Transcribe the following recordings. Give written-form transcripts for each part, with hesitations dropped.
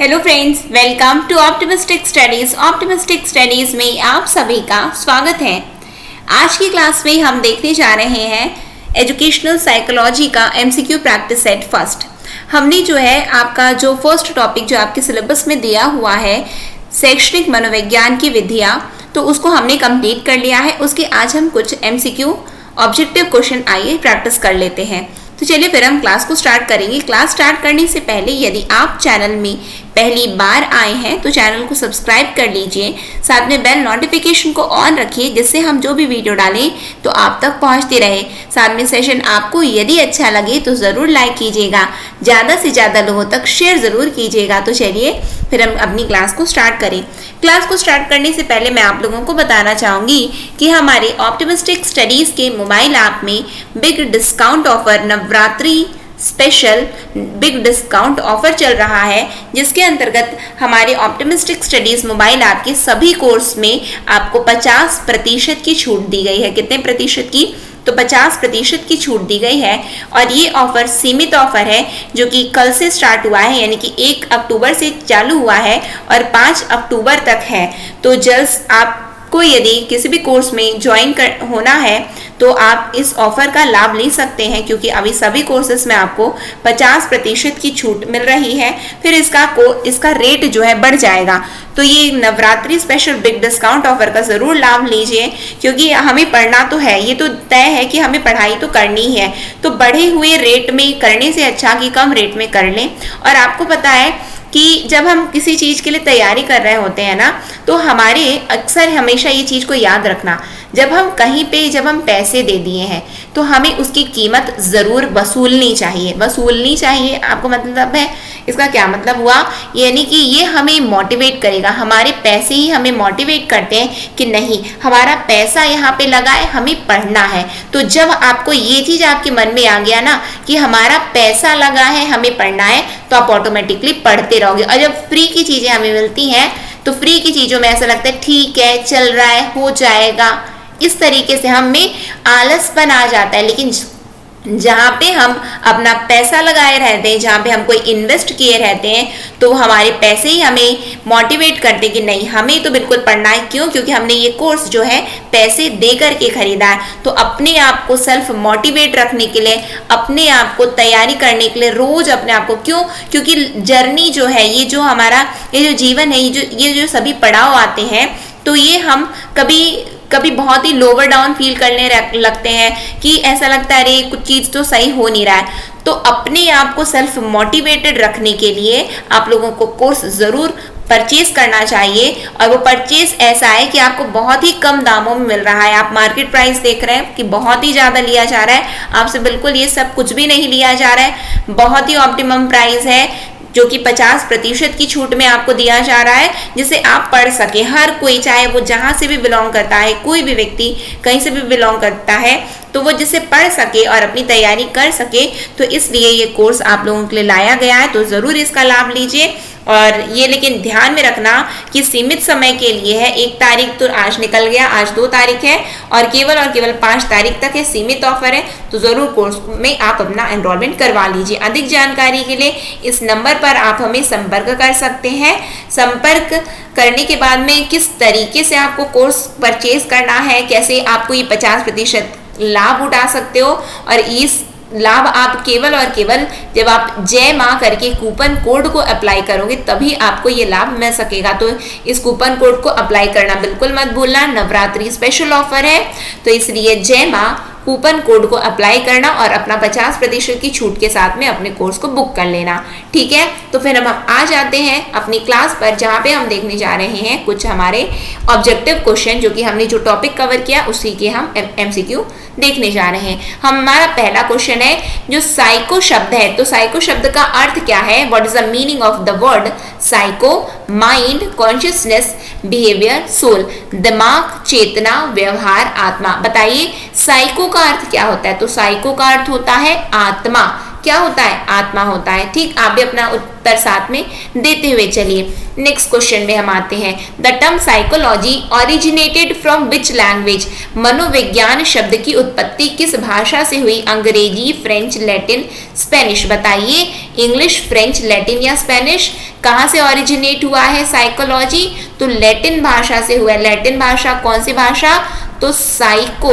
Hello friends, welcome to optimistic studies. Optimistic studies में आप सभी का स्वागत है। आज की क्लास में हम देखने जा रहे हैं एजुकेशनल साइकोलॉजी का एमसीक्यू प्रैक्टिस सेट फर्स्ट। हमने जो है आपका जो फर्स्ट टॉपिक जो आपके सिलेबस में दिया हुआ है शैक्षणिक मनोविज्ञान की विधियाँ, तो उसको हमने कंप्लीट कर लिया है। उसके आज हम कुछ एमसीक्यू ऑब्जेक्टिव क्वेश्चन आइए प्रैक्टिस कर लेते हैं। तो चलिए फिर हम क्लास को स्टार्ट करेंगे। क्लास स्टार्ट करने से पहले यदि आप चैनल में पहली बार आए हैं तो चैनल को सब्सक्राइब कर लीजिए, साथ में बेल नोटिफिकेशन को ऑन रखिए जिससे हम जो भी वीडियो डालें तो आप तक पहुंचती रहे। साथ में सेशन आपको यदि अच्छा लगे तो ज़रूर लाइक कीजिएगा, ज़्यादा से ज़्यादा लोगों तक शेयर ज़रूर कीजिएगा। तो चलिए फिर हम अपनी क्लास को स्टार्ट करें। क्लास को स्टार्ट करने से पहले मैं आप लोगों को बताना चाहूँगी कि हमारे ऑप्टिमिस्टिक स्टडीज़ के मोबाइल ऐप में big discount offer Navratri special big discount offer चल रहा है, जिसके अंतर्गत हमारे ऑप्टिमिस्टिक स्टडीज मोबाइल ऐप के सभी कोर्स में आपको 50% की छूट दी गई है। कितने प्रतिशत की? तो 50% की छूट दी गई है। और ये ऑफर सीमित ऑफर है जो कि कल से स्टार्ट हुआ है, यानी कि 1 अक्टूबर से चालू हुआ है और 5 अक्टूबर तक है। तो जल्द आपको यदि किसी भी कोर्स में ज्वाइन होना है तो आप इस ऑफर का लाभ ले सकते हैं, क्योंकि अभी सभी कोर्सेस में आपको 50% की छूट मिल रही है। फिर इसका रेट जो है बढ़ जाएगा। तो ये Navratri special big discount offer का ज़रूर लाभ लीजिए, क्योंकि हमें पढ़ना तो है, ये तो तय है कि हमें पढ़ाई तो करनी ही है। तो बढ़े हुए रेट में करने से अच्छा कि कम रेट में कर लें। और आपको पता है कि जब हम किसी चीज़ के लिए तैयारी कर रहे होते हैं ना, तो हमारे अक्सर हमेशा ये चीज़ को याद रखना, जब हम कहीं पे जब हम पैसे दे दिए हैं तो हमें उसकी कीमत ज़रूर वसूलनी चाहिए। आपको मतलब है इसका क्या मतलब हुआ? यानी कि ये हमें मोटिवेट करेगा, हमारे पैसे ही हमें मोटिवेट करते हैं कि नहीं, हमारा पैसा यहाँ पे लगा है, हमें पढ़ना है। तो जब आपको ये चीज़ आपके मन में आ गया ना कि हमारा पैसा लगा है, हमें पढ़ना है, तो आप ऑटोमेटिकली पढ़ते रहोगे। और जब फ्री की चीज़ें हमें मिलती हैं तो फ्री की चीज़ों में ऐसा लगता है ठीक है, चल रहा है, हो जाएगा, इस तरीके से हमें आलसपन आ जाता है। लेकिन जहाँ पे हम अपना पैसा लगाए रहते हैं, जहाँ पे हम कोई इन्वेस्ट किए रहते हैं, तो हमारे पैसे ही हमें मोटिवेट करते हैं कि नहीं, हमें तो बिल्कुल पढ़ना है। क्यों? क्योंकि हमने ये कोर्स जो है पैसे दे करके खरीदा है। तो अपने आप को सेल्फ मोटिवेट रखने के लिए, अपने आप को तैयारी करने के लिए रोज अपने आप को, क्यों? क्योंकि जर्नी जो है, ये जो हमारा ये जो जीवन है, ये जो सभी पड़ाव आते हैं, तो ये हम कभी बहुत ही लोअर डाउन फील करने लगते हैं कि ऐसा लगता है अरे कुछ चीज़ तो सही हो नहीं रहा है। तो अपने आप को सेल्फ मोटिवेटेड रखने के लिए आप लोगों को कोर्स ज़रूर परचेज करना चाहिए। और वो परचेज ऐसा है कि आपको बहुत ही कम दामों में मिल रहा है। आप मार्केट प्राइस देख रहे हैं कि बहुत ही ज़्यादा लिया जा रहा है, आपसे बिल्कुल ये सब कुछ भी नहीं लिया जा रहा है। बहुत ही ऑप्टिमम प्राइस है जो कि 50% की छूट में आपको दिया जा रहा है, जिससे आप पढ़ सके। हर कोई, चाहे वो जहाँ से भी बिलोंग करता है, कोई भी व्यक्ति कहीं से भी बिलोंग करता है, तो वो जिससे पढ़ सके और अपनी तैयारी कर सके। तो इसलिए ये कोर्स आप लोगों के लिए लाया गया है, तो ज़रूर इसका लाभ लीजिए। और ये लेकिन ध्यान में रखना कि सीमित समय के लिए है। 1 तारीख तो आज निकल गया, आज 2 तारीख है और केवल 5 तारीख तक है, सीमित ऑफर है। तो ज़रूर कोर्स में आप अपना एनरोलमेंट करवा लीजिए। अधिक जानकारी के लिए इस नंबर पर आप हमें संपर्क कर सकते हैं। संपर्क करने के बाद में किस तरीके से आपको कोर्स परचेज करना है, कैसे आपको ये 50% लाभ उठा सकते हो, और इस लाभ आप केवल और केवल जब आप जय माँ करके कूपन कोड को अप्लाई करोगे तभी आपको ये लाभ मिल सकेगा। तो इस कूपन कोड को अप्लाई करना बिल्कुल मत भूलना। नवरात्रि स्पेशल ऑफर है, तो इसलिए जय माँ कूपन कोड को अप्लाई करना और अपना 50% की छूट के साथ में अपने कोर्स को बुक कर लेना। ठीक है, तो फिर हम आ जाते हैं अपनी क्लास पर, जहाँ पे हम देखने जा रहे हैं कुछ हमारे ऑब्जेक्टिव क्वेश्चन, जो कि हमने जो टॉपिक कवर किया उसी के हम एमसीक्यू देखने जा रहे हैं। हमारा पहला क्वेश्चन है जो साइको शब्द है। तो साइको शब्द का अर्थ क्या है? What is the meaning of the word psycho? Mind, consciousness, behaviour, soul. दिमाग, चेतना, व्यवहार, आत्मा। बताइए साइको का अर्थ क्या होता है? तो साइको का अर्थ होता है आत्मा। क्या होता है? आत्मा होता है। ठीक, आप भी अपना उत्तर साथ में देते हुए चलिए। नेक्स्ट क्वेश्चन में हम आते हैं। The term psychology originated from which language? मनोविज्ञान शब्द की उत्पत्ति किस भाषा से हुई? अंग्रेजी, फ्रेंच, लैटिन, स्पेनिश। बताइए, इंग्लिश, फ्रेंच, लैटिन या स्पेनिश? कहाँ से ओरिजिनेट हुआ है साइकोलॉजी? तो लैटिन भाषा से हुआ है। लैटिन भाषा कौन सी भाषा? तो साइको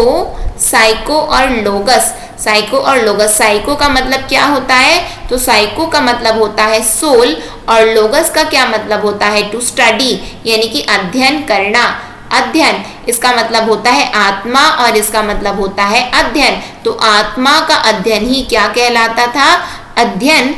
और लोगस। साइको और लोगस। साइको का मतलब क्या होता है? तो साइको का मतलब होता है सोल, और लोगस का क्या मतलब होता है? टू स्टडी, यानी कि अध्ययन करना। अध्ययन, इसका मतलब होता है आत्मा, और इसका मतलब होता है अध्ययन। तो आत्मा का अध्ययन ही क्या कहलाता था? अध्ययन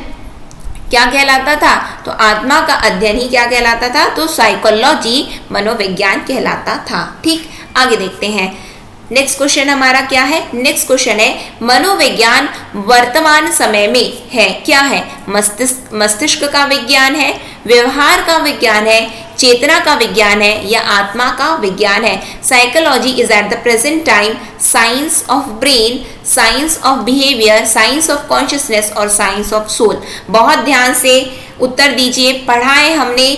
क्या कहलाता था? तो आत्मा का अध्ययन ही क्या कहलाता था? तो साइकोलॉजी, मनोविज्ञान कहलाता था। ठीक, आगे देखते हैं। नेक्स्ट क्वेश्चन हमारा क्या है? नेक्स्ट क्वेश्चन है, मनोविज्ञान वर्तमान समय में है क्या है? मस्तिष्क का विज्ञान है, व्यवहार का विज्ञान है, चेतना का विज्ञान है, या आत्मा का विज्ञान है? Psychology is at the present time science of brain, science of behaviour, science of consciousness और साइंस ऑफ सोल। बहुत ध्यान से उत्तर दीजिए। पढ़ाए हमने,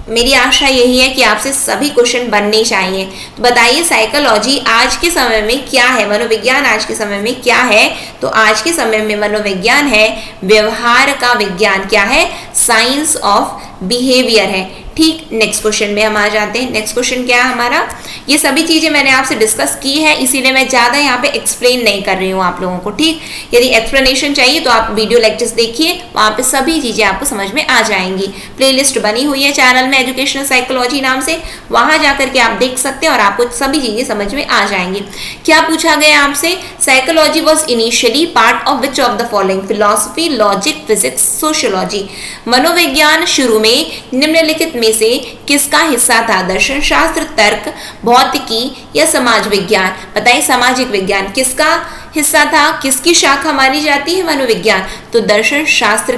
मेरी आशा यही है कि आपसे सभी क्वेश्चन बनने चाहिए। तो बताइए, साइकोलॉजी आज के समय में क्या है? मनोविज्ञान आज के समय में क्या है? तो आज के समय में मनोविज्ञान है व्यवहार का विज्ञान। क्या है? साइंस ऑफ बिहेवियर है। ठीक, नेक्स्ट क्वेश्चन में हम आ जाते हैं। नेक्स्ट क्वेश्चन क्या है हमारा? ये सभी चीजें मैंने आपसे डिस्कस की है, इसीलिए मैं ज्यादा यहाँ पे एक्सप्लेन नहीं कर रही हूँ आप लोगों को। ठीक, यदि एक्सप्लेनेशन चाहिए तो आप वीडियो लेक्चर्स देखिए, वहाँ पे सभी चीजें आपको समझ में आ जाएंगी। प्लेलिस्ट बनी हुई है चैनल में एजुकेशनल साइकोलॉजी नाम से, वहां जाकर के आप देख सकते हैं और आपको सभी चीजें समझ में आ जाएंगी। क्या पूछा गया आपसे? Psychology was initially part of which of the following? Philosophy, logic, physics, sociology. मनोविज्ञान शुरू में निम्नलिखित में से किसका हिस्सा था? दर्शन शास्त्र, तर्क, भौतिकी या समाज विज्ञान? बताइए, सामाजिक विज्ञान किसका हिस्सा था? किसकी शाखा मानी जाती है मनोविज्ञान? तो दर्शन शास्त्र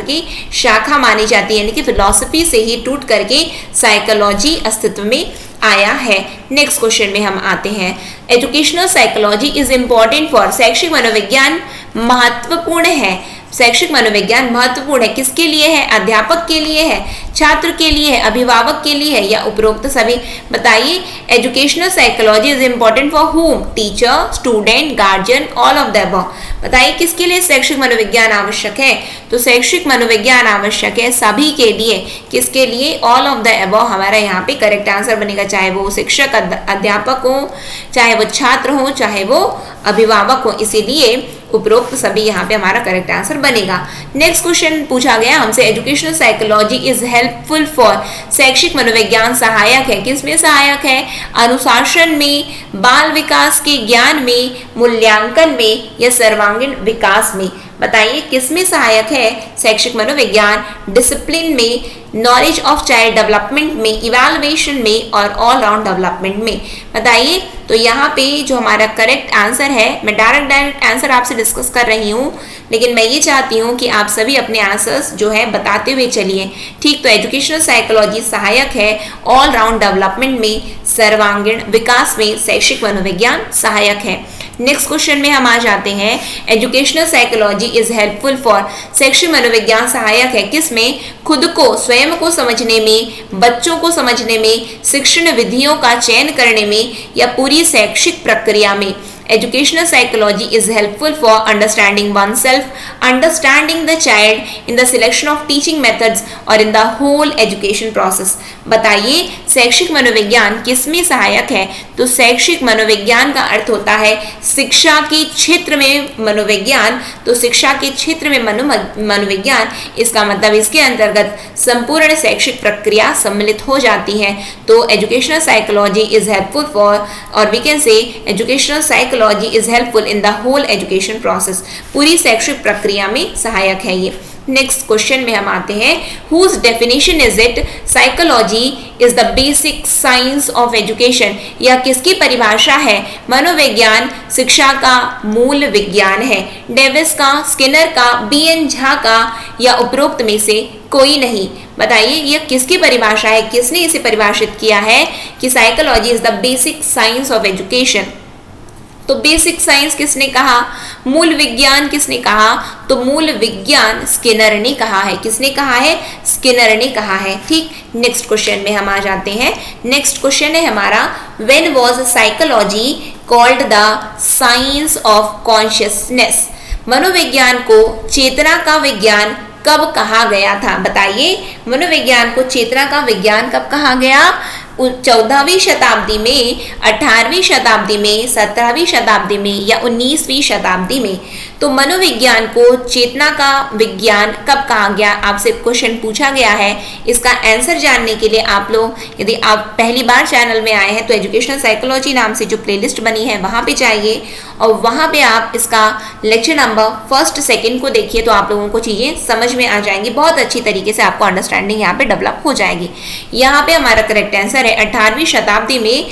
की शाखा मानी जाती है, यानी कि फिलॉसफी से ही टूट करके साइकोलॉजी अस्तित्व में आया है। नेक्स्ट क्वेश्चन में हम आते हैं। Educational psychology is important for? शैक्षिक मनोविज्ञान महत्वपूर्ण है। शैक्षिक मनोविज्ञान महत्वपूर्ण है किसके लिए है? अध्यापक के लिए है, छात्र के लिए है, अभिभावक के लिए है, या उपरोक्त सभी? बताइए, educational psychology is important for हुम? Teacher, student, guardian, all of the above. बताइए, किसके लिए शैक्षिक मनोविज्ञान आवश्यक है? तो शैक्षिक मनोविज्ञान आवश्यक है सभी के लिए। किसके लिए? ऑल ऑफ द अबव हमारा यहाँ पे करेक्ट आंसर बनेगा, चाहे वो शिक्षक अध्यापक हो, चाहे वो छात्र हो, चाहे वो अभिभावक हो। इसीलिए उपरोक्त सभी यहाँ पे हमारा करेक्ट आंसर बनेगा। नेक्स्ट क्वेश्चन पूछा गया हमसे, educational psychology is helpful for? शैक्षिक मनोविज्ञान सहायक है किसमें सहायक है? अनुशासन में, बाल विकास के ज्ञान में, मूल्यांकन में, या सर्वांगीण विकास में? बताइए, किसमें सहायक है शैक्षिक मनोविज्ञान? डिसिप्लिन में, नॉलेज ऑफ चाइल्ड डेवलपमेंट में, इवैल्यूएशन में, और ऑल राउंड डेवलपमेंट में? बताइए, तो यहाँ पे जो हमारा करेक्ट आंसर है, मैं डायरेक्ट आंसर आपसे डिस्कस कर रही हूँ, लेकिन मैं ये चाहती हूँ कि आप सभी अपने आंसर्स जो है बताते हुए चलिए। ठीक, तो एजुकेशनल साइकोलॉजी सहायक है ऑल राउंड डेवलपमेंट में, सर्वांगीण विकास में शैक्षिक मनोविज्ञान सहायक है। नेक्स्ट क्वेश्चन में हम आ जाते हैं। Educational psychology is helpful for? शैक्षिक मनोविज्ञान सहायक है किसमें? खुद को, स्वयं को समझने में, बच्चों को समझने में, शिक्षण विधियों का चयन करने में, या पूरी शैक्षिक प्रक्रिया में? Educational psychology is helpful for understanding oneself, understanding the child in the selection of teaching methods or in the whole education process. बताइए, शैक्षिक मनोविज्ञान किसमें सहायक है? तो शैक्षिक मनोविज्ञान का अर्थ होता है शिक्षा के क्षेत्र में मनोविज्ञान। तो शिक्षा के क्षेत्र में मनोविज्ञान, इसका मतलब इसके अंतर्गत संपूर्ण शैक्षिक प्रक्रिया सम्मिलित हो जाती है। तो educational psychology is helpful for, और we can say educational psychology is helpful in the whole education process. पूरी शैक्षिक प्रक्रिया में सहायक है ये। नेक्स्ट क्वेश्चन में हम आते हैं। Whose definition is it? Psychology is the basic science of education. यह किसकी परिभाषा है? मनोविज्ञान शिक्षा का मूल विज्ञान है। डेविस का, स्किनर का, बी.एन. झा का, या उपरोक्त में से कोई नहीं? बताइए, यह किसकी परिभाषा है? किसने इसे परिभाषित किया है कि psychology is the basic science of education? तो बेसिक साइंस किसने कहा? मूल विज्ञान किसने कहा? तो मूल विज्ञान स्किनर ने कहा है। किसने कहा है? स्किनर ने कहा है। ठीक, नेक्स्ट क्वेश्चन में हम आ जाते हैं। नेक्स्ट क्वेश्चन है हमारा, when was psychology called the science of consciousness? मनोविज्ञान को चेतना का विज्ञान कब कहा गया था? बताइए, मनोविज्ञान को चेतना का विज्ञान कब कहा गया? 14वीं शताब्दी में, 18वीं शताब्दी में, 17वीं शताब्दी में या 19वीं शताब्दी में? तो मनोविज्ञान को चेतना का विज्ञान कब कहा गया? आपसे क्वेश्चन पूछा गया है। इसका आंसर जानने के लिए आप लोग, यदि आप पहली बार चैनल में आए हैं तो एजुकेशनल साइकोलॉजी नाम से जो प्लेलिस्ट बनी है वहां पे जाइए और वहां पे आप इसका लेक्चर नंबर 1, 2 को देखिए, तो आप लोगों को चीजें समझ में आ जाएंगी। बहुत अच्छी तरीके से आपको अंडरस्टैंडिंग यहाँ पे डेवलप हो जाएगी। यहाँ पे हमारा करेक्ट आंसर है 18वीं शताब्दी में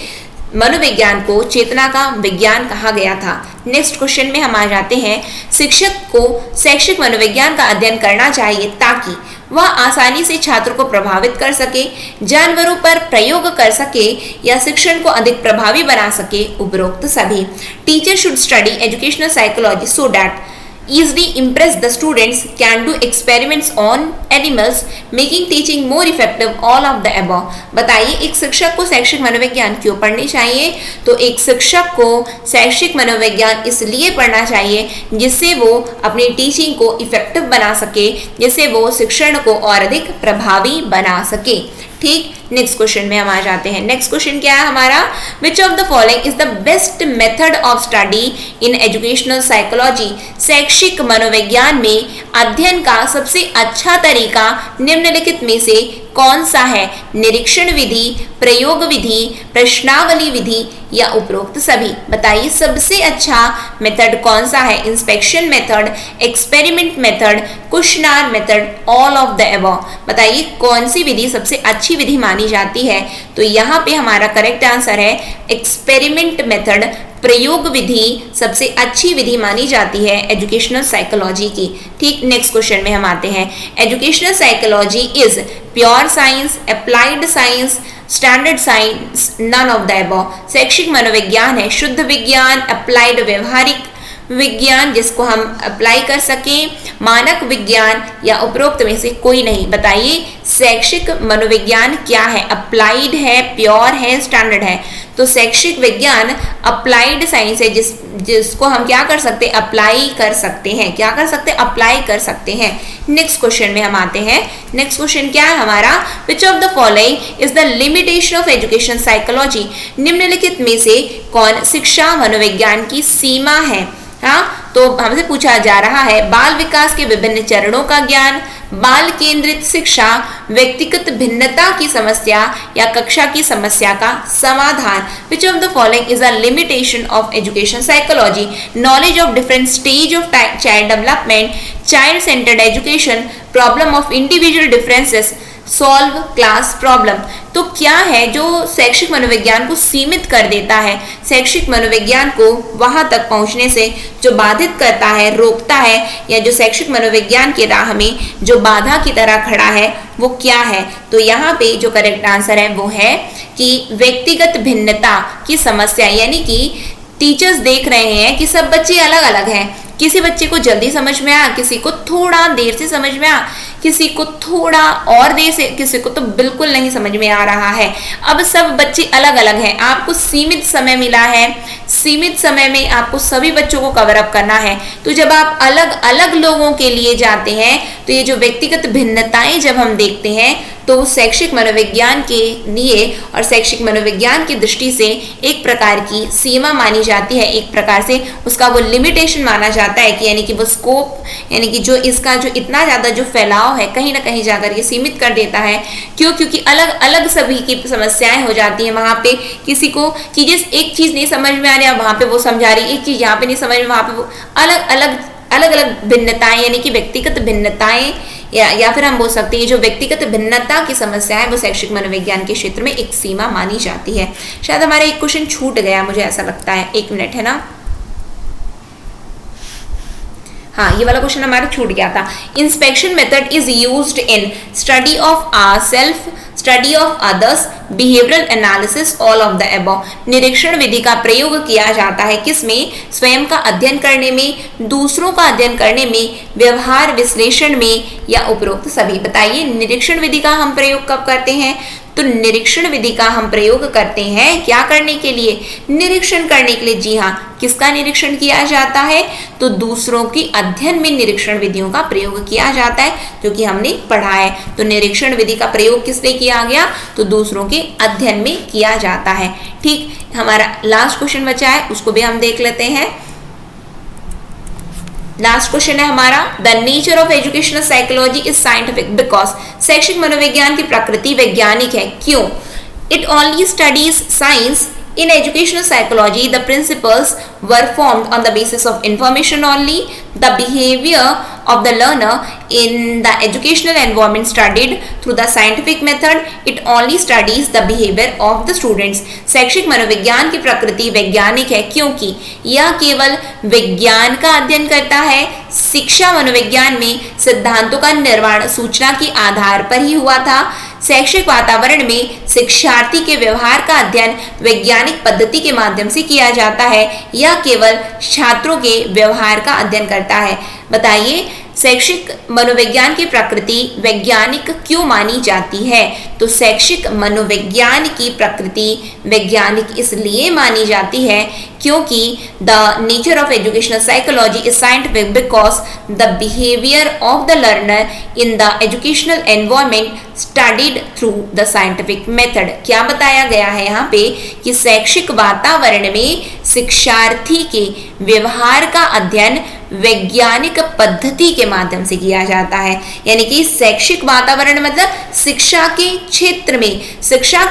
मनोविज्ञान को चेतना का विज्ञान कहा गया था। नेक्स्ट क्वेश्चन में हम आ जाते हैं, शिक्षक को शैक्षिक मनोविज्ञान का अध्ययन करना चाहिए ताकि वह आसानी से छात्रों को प्रभावित कर सके, जानवरों पर प्रयोग कर सके या शिक्षण को अधिक प्रभावी बना सके। उपरोक्त सभी। Teacher should study educational psychology so that easily impress the students, can do experiments on animals, making teaching more effective, all of the above। बताइए, एक शिक्षक को शैक्षिक मनोविज्ञान क्यों पढ़नी चाहिए? तो एक शिक्षक को शैक्षिक मनोविज्ञान इसलिए पढ़ना चाहिए जिससे वो अपनी टीचिंग को इफेक्टिव बना सके, जिससे वो शिक्षण को और अधिक प्रभावी बना सके। ठीक, नेक्स्ट क्वेश्चन में हम आ जाते हैं। नेक्स्ट क्वेश्चन क्या है हमारा? Which of the following is the best method of study in educational psychology? शैक्षिक मनोविज्ञान में अध्ययन का सबसे अच्छा तरीका निम्नलिखित में से कौन सा है? निरीक्षण विधि, प्रयोग विधि, प्रश्नावली विधि या उपरोक्त सभी? बताइए, सबसे अच्छा मेथड कौन सा है? Inspection method, experiment method, questionnaire method, all of the above? बताइए, कौन सी विधि सबसे अच्छी विधि मानी जाती है? तो यहाँ पे हमारा करेक्ट आंसर है एक्सपेरिमेंट मेथड, प्रयोग विधि सबसे अच्छी विधि मानी जाती है एजुकेशनल साइकोलॉजी की। ठीक, नेक्स्ट क्वेश्चन में हम आते हैं। Educational psychology is pure science, applied science, standard science, none of the above? शैक्षिक मनोविज्ञान है शुद्ध विज्ञान, अप्लाइड व्यवहारिक विज्ञान जिसको हम अप्लाई कर सकें, मानक विज्ञान या उपरोक्त में से कोई नहीं? बताइए, शैक्षिक मनोविज्ञान क्या है? अप्लाइड है, प्योर है, स्टैंडर्ड है? तो शैक्षिक विज्ञान अप्लाइड साइंस है जिसको हम क्या कर सकते हैं? अप्लाई कर सकते हैं। क्या कर सकते हैं? अप्लाई कर सकते हैं। नेक्स्ट क्वेश्चन में हम आते हैं। नेक्स्ट क्वेश्चन क्या है हमारा? Which of the following is the limitation of education psychology? निम्नलिखित में से कौन शिक्षा मनोविज्ञान की सीमा है? हाँ, तो हमसे पूछा जा रहा है, बाल विकास के विभिन्न चरणों का ज्ञान, बाल केंद्रित शिक्षा, व्यक्तिगत भिन्नता की समस्या या कक्षा की समस्या का समाधान? Which of the following is a limitation of education psychology? Knowledge of different stage of child development, child centred education, problem of individual differences, solve class problem? तो क्या है जो शैक्षिक मनोविज्ञान को सीमित कर देता है, शैक्षिक मनोविज्ञान को वहां तक पहुंचने से जो बाधित करता है, रोकता है, या जो शैक्षिक मनोविज्ञान की राह में जो बाधा की तरह खड़ा है, वो क्या है? तो यहाँ पे जो करेक्ट आंसर है वो है कि व्यक्तिगत भिन्नता की समस्या। यानी कि टीचर्स देख रहे हैं कि सब बच्चे अलग अलग हैं, किसी बच्चे को जल्दी समझ में आ, किसी को थोड़ा देर से समझ में आ, किसी को थोड़ा और देर से, किसी को तो बिल्कुल नहीं समझ में आ रहा है। अब सब बच्चे अलग अलग हैं, आपको सीमित समय मिला है, सीमित समय में आपको सभी बच्चों को कवर अप करना है। तो जब आप अलग अलग लोगों के लिए जाते हैं तो ये जो व्यक्तिगत भिन्नताएं जब हम देखते हैं तो शैक्षिक मनोविज्ञान के लिए और शैक्षिक मनोविज्ञान की दृष्टि से एक प्रकार की सीमा मानी जाती है, एक प्रकार से उसका वो लिमिटेशन माना जाता है कि यानी कि वो स्कोप, यानी कि जो इसका जो इतना ज़्यादा जो फैलाव है कहीं ना कहीं जाकर ये सीमित कर देता है। क्यों? क्योंकि अलग अलग सभी की समस्याएं हो जाती हैं। वहाँ पे किसी को चीज़ें, एक चीज़ नहीं समझ में आ रही है वहाँ पे वो समझा रही, एक चीज़ यहाँ पे नहीं समझ में वहाँ पे वो, अलग अलग भिन्नताएं, यानी कि व्यक्तिगत भिन्नताएं या फिर हम बोल सकते हैं जो व्यक्तिगत भिन्नता की समस्या है वो शैक्षिक मनोविज्ञान के क्षेत्र में एक सीमा मानी जाती है। शायद हमारा एक क्वेश्चन छूट गया, मुझे ऐसा लगता है, 1 मिनट है ना। हाँ, ये वाला क्वेश्चन हमारा छूट गया था। Inspection method is used in study of our self, study of others, behavioural analysis, all of the above. निरीक्षण विधि का प्रयोग किया जाता है किसमें? स्वयं का अध्ययन करने में, दूसरों का अध्ययन करने में, व्यवहार विश्लेषण में, या उपरोक्त सभी। बताइए निरीक्षण विधि का हम प्रयोग कब करते हैं? तो निरीक्षण विधि का हम प्रयोग करते हैं क्या करने के लिए? निरीक्षण करने के लिए। जी हाँ, किसका निरीक्षण किया जाता है? तो दूसरों की अध्ययन में निरीक्षण विधियों का प्रयोग किया जाता है, जो कि हमने पढ़ा है। तो निरीक्षण विधि का प्रयोग किस लिए किया गया? तो दूसरों के अध्ययन में किया जाता है। ठीक, हमारा लास्ट क्वेश्चन बचा है, उसको भी हम देख लेते हैं। लास्ट क्वेश्चन है हमारा, the nature of educational psychology is scientific because. शैक्षिक मनोविज्ञान की प्रकृति वैज्ञानिक है, क्यों? It only studies science. In educational psychology, the principles were formed on the basis of information only. The behavior of the learner in the educational environment studied through the scientific method. It only studies the behavior of the students. शैक्षिक मनोविज्ञान की प्रकृति वैज्ञानिक है क्योंकि यह केवल विज्ञान का अध्ययन करता है। शिक्षा मनोविज्ञान में सिद्धांतों का निर्माण सूचना के आधार पर ही हुआ था। शैक्षिक वातावरण में शिक्षार्थी के व्यवहार का अध्ययन वैज्ञानिक पद्धति के माध्यम से किया जाता है। यह केवल छात्रों के व्यवहार का अध्ययन करता है। बताइए शैक्षिक मनोविज्ञान की प्रकृति वैज्ञानिक क्यों मानी जाती है? तो शैक्षिक मनोविज्ञान की प्रकृति वैज्ञानिक इसलिए मानी जाती है क्योंकि the nature of educational psychology is scientific because the behaviour of the learner in the educational environment studied through the scientific method. क्या बताया गया है यहाँ पे कि शैक्षिक वातावरण में शिक्षार्थी के व्यवहार का अध्ययन वैज्ञानिक पद्धति के माध्यम से किया जाता है। यानी कि शैक्षिक वातावरण मतलब शिक्षा के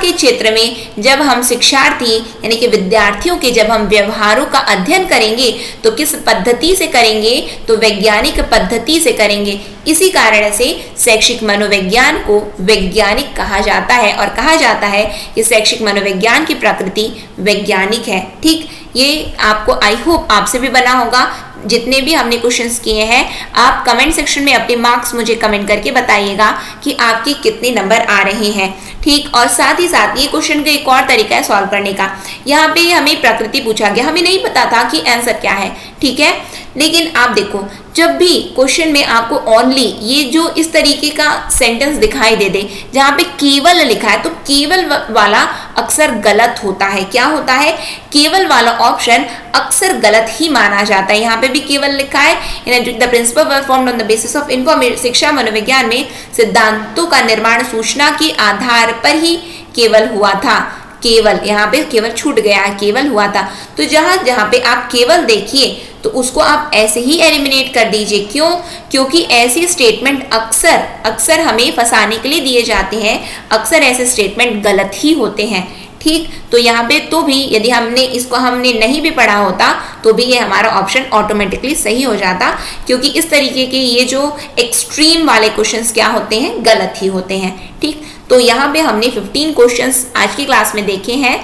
क्षेत्र में जब हम शिक्षार्थी यानी कि विद्यार्थियों के जब हम व्यवहारों का अध्ययन करेंगे तो किस पद्धति से करेंगे? तो वैज्ञानिक पद्धति से करेंगे। इसी कारण से शैक्षिक मनोविज्ञान को वैज्ञानिक कहा जाता है और कहा जाता है कि शैक्षिक मनोविज्ञान की प्रकृति वैज्ञानिक है। ठीक, ये आपको आई होप आपसे भी बना होगा। जितने भी हमने क्वेश्चंस किए हैं आप कमेंट सेक्शन में अपने मार्क्स मुझे कमेंट करके बताइएगा कि आपके कितने नंबर आ रहे हैं। ठीक, और साथ ही साथ ये क्वेश्चन का एक और तरीका है सॉल्व करने का। यहाँ पे हमें प्रकृति पूछा गया, हमें नहीं पता था कि आंसर क्या है। ठीक है, लेकिन आप देखो जब भी क्वेश्चन में आपको ओनली ये जो इस तरीके का सेंटेंस दिखाई दे दे जहाँ पे केवल लिखा है तो केवल वाला अक्सर गलत होता है। क्या होता है? केवल वाला ऑप्शन अक्सर गलत ही माना जाता है। यहाँ पे भी केवल लिखा है the principle were formed on the basis of information. शिक्षा मनोविज्ञान में सिद्धांतों का निर्माण सूचना के आधार पर ही केवल हुआ था। केवल यहाँ पे केवल छूट गया है, केवल हुआ था। तो जहाँ पे आप केवल देखिए तो उसको आप ऐसे ही एलिमिनेट कर दीजिए। क्यों? क्योंकि ऐसे स्टेटमेंट अक्सर हमें फंसाने के लिए दिए जाते हैं। अक्सर ऐसे स्टेटमेंट गलत ही होते हैं। ठीक, तो यहाँ पे तो भी यदि हमने नहीं भी पढ़ा होता तो भी ये हमारा ऑप्शन ऑटोमेटिकली सही हो जाता, क्योंकि इस तरीके के ये जो एक्सट्रीम वाले क्वेश्चंस क्या होते हैं? गलत ही होते हैं। ठीक, तो यहाँ पे हमने 15 क्वेश्चंस आज की क्लास में देखे हैं।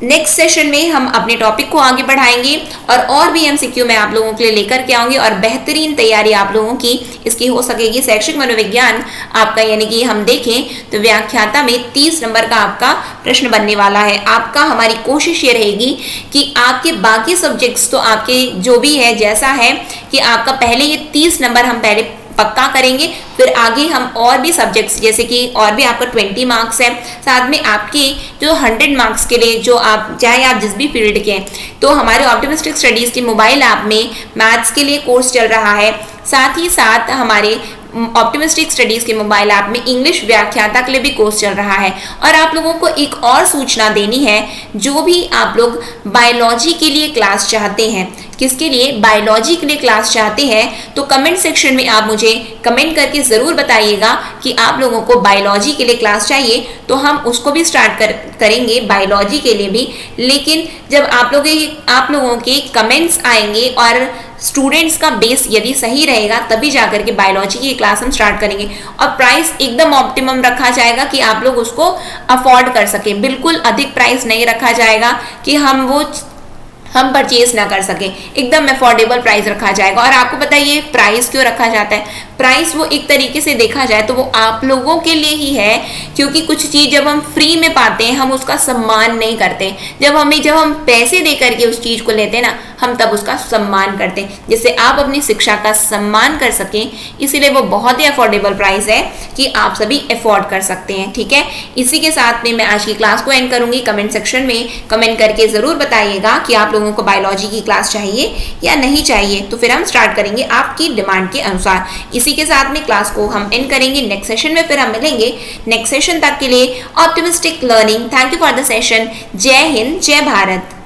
नेक्स्ट सेशन में हम अपने टॉपिक को आगे बढ़ाएंगे और भी एमसीक्यू मैं आप लोगों के लिए लेकर के आऊंगी और बेहतरीन तैयारी आप लोगों की इसकी हो सकेगी। शैक्षिक मनोविज्ञान आपका यानी कि हम देखें तो व्याख्याता में 30 नंबर का आपका प्रश्न बनने वाला है। आपका हमारी कोशिश ये रहेगी कि आपके बाकी सब्जेक्ट्स तो आपके जो भी है जैसा है कि आपका पहले ये 30 नंबर हम पहले पक्का करेंगे, फिर आगे हम और भी सब्जेक्ट्स जैसे कि और भी आपका 20 मार्क्स है, साथ में आपके जो 100 मार्क्स के लिए जो आप चाहे आप जिस भी फील्ड के हैं, तो हमारे ऑप्टिमिस्टिक स्टडीज़ के मोबाइल ऐप में मैथ्स के लिए कोर्स चल रहा है। साथ ही साथ हमारे ऑप्टिमिस्टिक स्टडीज़ के मोबाइल ऐप में इंग्लिश व्याख्याता के लिए भी कोर्स चल रहा है। और आप लोगों को एक और सूचना देनी है, जो भी आप लोग बायोलॉजी के लिए क्लास चाहते हैं, किसके लिए? बायोलॉजी के लिए क्लास चाहते हैं, तो कमेंट सेक्शन में आप मुझे कमेंट करके ज़रूर बताइएगा कि आप लोगों को बायोलॉजी के लिए क्लास चाहिए, तो हम उसको भी स्टार्ट करेंगे बायोलॉजी के लिए भी। लेकिन जब आप लोगों के कमेंट्स आएंगे और स्टूडेंट्स का बेस यदि सही रहेगा तभी जाकर के बायोलॉजी की क्लास हम स्टार्ट करेंगे। और प्राइस एकदम ऑप्टिमम रखा जाएगा कि आप लोग उसको अफोर्ड कर सके। बिल्कुल अधिक प्राइस नहीं रखा जाएगा कि हम परचेज ना कर सके, एकदम अफोर्डेबल प्राइस रखा जाएगा। और आपको पता है ये प्राइस क्यों रखा जाता है? प्राइस वो एक तरीके से देखा जाए तो वो आप लोगों के लिए ही है, क्योंकि कुछ चीज जब हम फ्री में पाते हैं हम उसका सम्मान नहीं करते। जब हम पैसे दे करके उस चीज को लेते हैं ना, हम तब उसका सम्मान करते हैं। जिससे आप अपनी शिक्षा का सम्मान कर सकें, इसीलिए वो बहुत ही अफोर्डेबल प्राइस है कि आप सभी अफोर्ड कर सकते हैं। ठीक है, इसी के साथ में मैं आज की क्लास को एंड करूंगी। कमेंट सेक्शन में कमेंट करके जरूर बताइएगा कि आप लोगों को बायोलॉजी की क्लास चाहिए या नहीं चाहिए, तो फिर हम स्टार्ट करेंगे आपकी डिमांड के अनुसार। इसी के साथ में क्लास को हम एंड करेंगे। नेक्स्ट सेशन में फिर हम मिलेंगे। नेक्स्ट सेशन तक के लिए optimistic learning. Thank you for the session. जय हिंद, जय भारत।